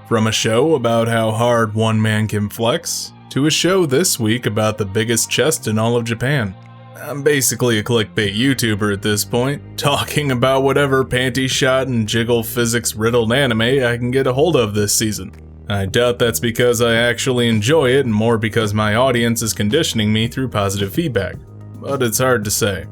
From a show about how hard one man can flex, to a show this week about the biggest chest in all of Japan. I'm basically a clickbait YouTuber at this point, talking about whatever panty shot and jiggle physics riddled anime I can get a hold of this season. I doubt that's because I actually enjoy it and more because my audience is conditioning me through positive feedback. But it's hard to say.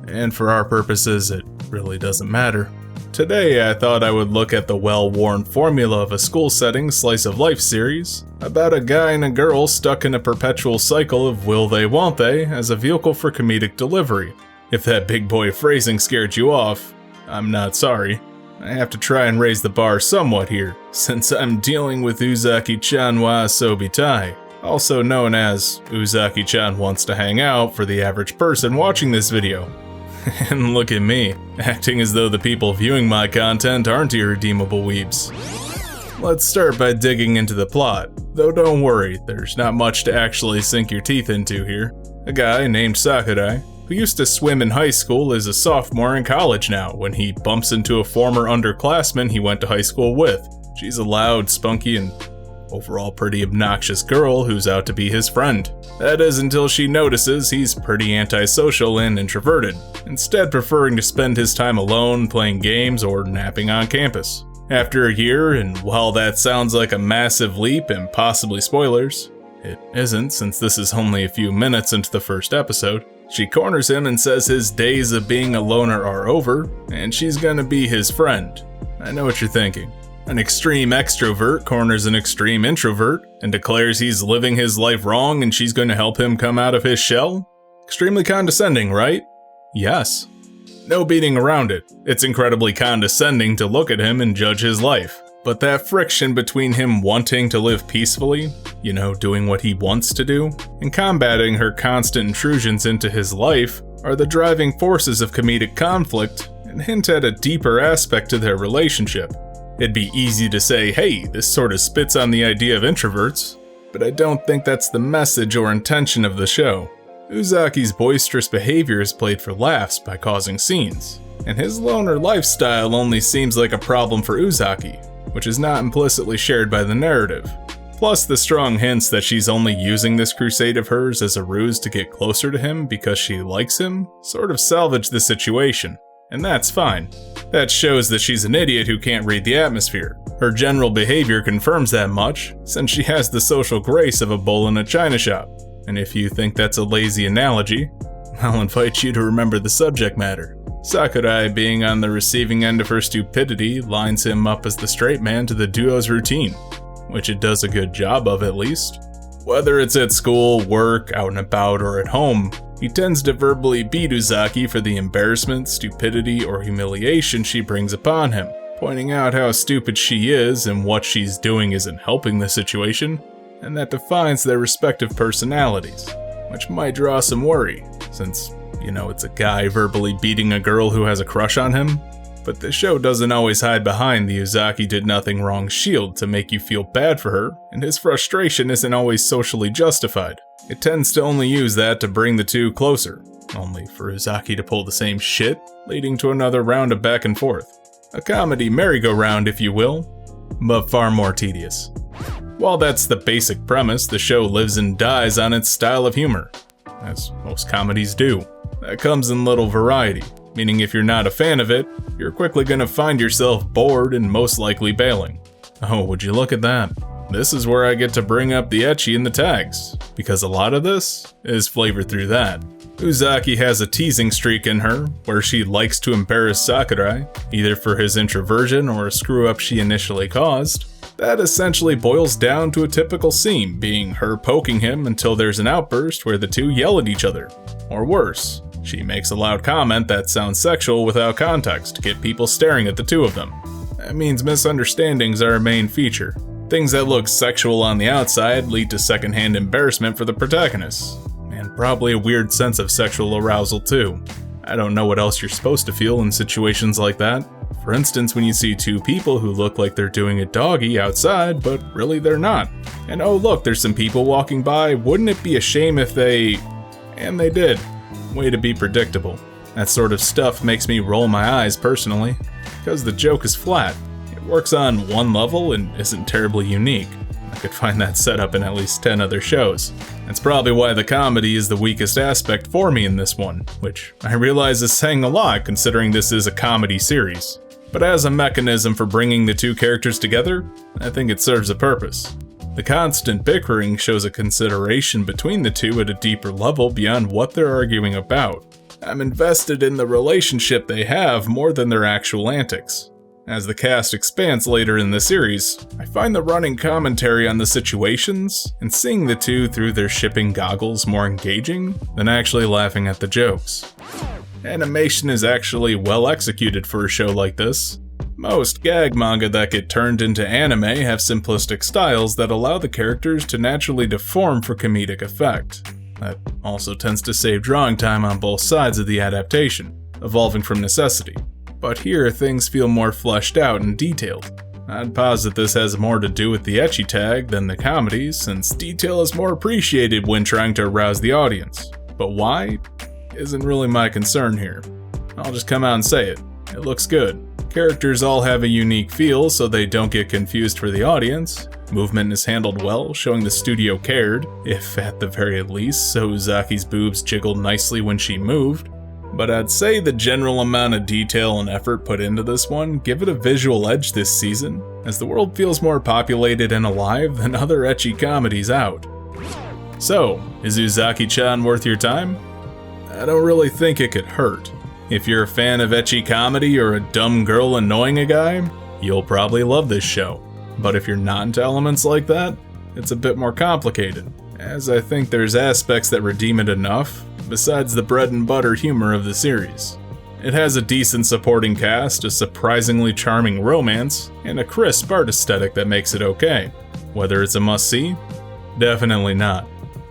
And for our purposes, it really doesn't matter. Today I thought I would look at the well-worn formula of a school setting slice of life series about a guy and a girl stuck in a perpetual cycle of will they won't they as a vehicle for comedic delivery. If that big boy phrasing scared you off, I'm not sorry. I have to try and raise the bar somewhat here, since I'm dealing with Uzaki-chan wa Asobitai, also known as Uzaki-chan wants to hang out for the average person watching this video. And look at me, acting as though the people viewing my content aren't irredeemable weebs. Let's start by digging into the plot, though don't worry, there's not much to actually sink your teeth into here. A guy named Sakurai, who used to swim in high school, is a sophomore in college now when he bumps into a former underclassman he went to high school with. She's a loud, spunky, and overall pretty obnoxious girl who's out to be his friend. That is until she notices he's pretty antisocial and introverted, instead preferring to spend his time alone playing games or napping on campus. After a year, and while that sounds like a massive leap and possibly spoilers, it isn't since this is only a few minutes into the first episode, she corners him and says his days of being a loner are over, and she's gonna be his friend. I know what you're thinking. An extreme extrovert corners an extreme introvert and declares he's living his life wrong and she's going to help him come out of his shell? Extremely condescending, right? Yes. No beating around it. It's incredibly condescending to look at him and judge his life. But that friction between him wanting to live peacefully, doing what he wants to do, and combating her constant intrusions into his life are the driving forces of comedic conflict and hint at a deeper aspect to their relationship. It'd be easy to say, hey, this sort of spits on the idea of introverts, but I don't think that's the message or intention of the show. Uzaki's boisterous behavior is played for laughs by causing scenes, and his loner lifestyle only seems like a problem for Uzaki, which is not implicitly shared by the narrative. Plus the strong hints that she's only using this crusade of hers as a ruse to get closer to him because she likes him sort of salvage the situation, and that's fine. That shows that she's an idiot who can't read the atmosphere. Her general behavior confirms that much, since she has the social grace of a bull in a china shop. And if you think that's a lazy analogy, I'll invite you to remember the subject matter. Sakurai being on the receiving end of her stupidity lines him up as the straight man to the duo's routine, which it does a good job of at least. Whether it's at school, work, out and about, or at home, he tends to verbally beat Uzaki for the embarrassment, stupidity, or humiliation she brings upon him, pointing out how stupid she is and what she's doing isn't helping the situation, and that defines their respective personalities, which might draw some worry, since, it's a guy verbally beating a girl who has a crush on him. But the show doesn't always hide behind the Uzaki did nothing wrong shield to make you feel bad for her, and his frustration isn't always socially justified. It tends to only use that to bring the two closer, only for Uzaki to pull the same shit, leading to another round of back and forth. A comedy merry-go-round, if you will, but far more tedious. While that's the basic premise, the show lives and dies on its style of humor, as most comedies do. That comes in little variety, meaning if you're not a fan of it, you're quickly gonna find yourself bored and most likely bailing. Oh, would you look at that? This is where I get to bring up the ecchi in the tags, because a lot of this is flavored through that. Uzaki has a teasing streak in her, where she likes to embarrass Sakurai, either for his introversion or a screw-up she initially caused. That essentially boils down to a typical scene, being her poking him until there's an outburst where the two yell at each other. Or worse, she makes a loud comment that sounds sexual without context to get people staring at the two of them. That means misunderstandings are a main feature. Things that look sexual on the outside lead to secondhand embarrassment for the protagonists, and probably a weird sense of sexual arousal too. I don't know what else you're supposed to feel in situations like that. For instance, when you see two people who look like they're doing a doggy outside, but really they're not. And oh look, there's some people walking by, wouldn't it be a shame if they... And they did. Way to be predictable. That sort of stuff makes me roll my eyes personally, because the joke is flat. It works on one level and isn't terribly unique. I could find that setup in at least 10 other shows. That's probably why the comedy is the weakest aspect for me in this one, which I realize is saying a lot considering this is a comedy series. But as a mechanism for bringing the two characters together, I think it serves a purpose. The constant bickering shows a consideration between the two at a deeper level beyond what they're arguing about. I'm invested in the relationship they have more than their actual antics. As the cast expands later in the series, I find the running commentary on the situations and seeing the two through their shipping goggles more engaging than actually laughing at the jokes. Animation is actually well executed for a show like this. Most gag manga that get turned into anime have simplistic styles that allow the characters to naturally deform for comedic effect. That also tends to save drawing time on both sides of the adaptation, evolving from necessity. But here things feel more fleshed out and detailed. I'd posit this has more to do with the ecchi tag than the comedy, since detail is more appreciated when trying to arouse the audience. But why? Isn't really my concern here. I'll just come out and say it. It looks good. Characters all have a unique feel so they don't get confused for the audience. Movement is handled well, showing the studio cared, if at the very least, so Uzaki's boobs jiggled nicely when she moved. But I'd say the general amount of detail and effort put into this one give it a visual edge this season, as the world feels more populated and alive than other ecchi comedies out. So, is Uzaki-chan worth your time? I don't really think it could hurt. If you're a fan of ecchi comedy or a dumb girl annoying a guy, you'll probably love this show. But if you're not into elements like that, it's a bit more complicated, as I think there's aspects that redeem it enough, besides the bread and butter humor of the series. It has a decent supporting cast, a surprisingly charming romance, and a crisp art aesthetic that makes it okay. Whether it's a must-see? Definitely not.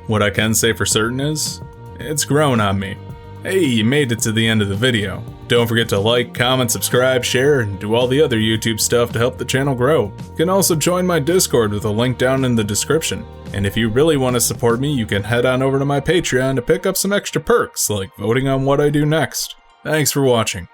What I can say for certain is, it's grown on me. Hey, you made it to the end of the video. Don't forget to like, comment, subscribe, share, and do all the other YouTube stuff to help the channel grow. You can also join my Discord with a link down in the description. And if you really want to support me, you can head on over to my Patreon to pick up some extra perks, like voting on what I do next. Thanks for watching.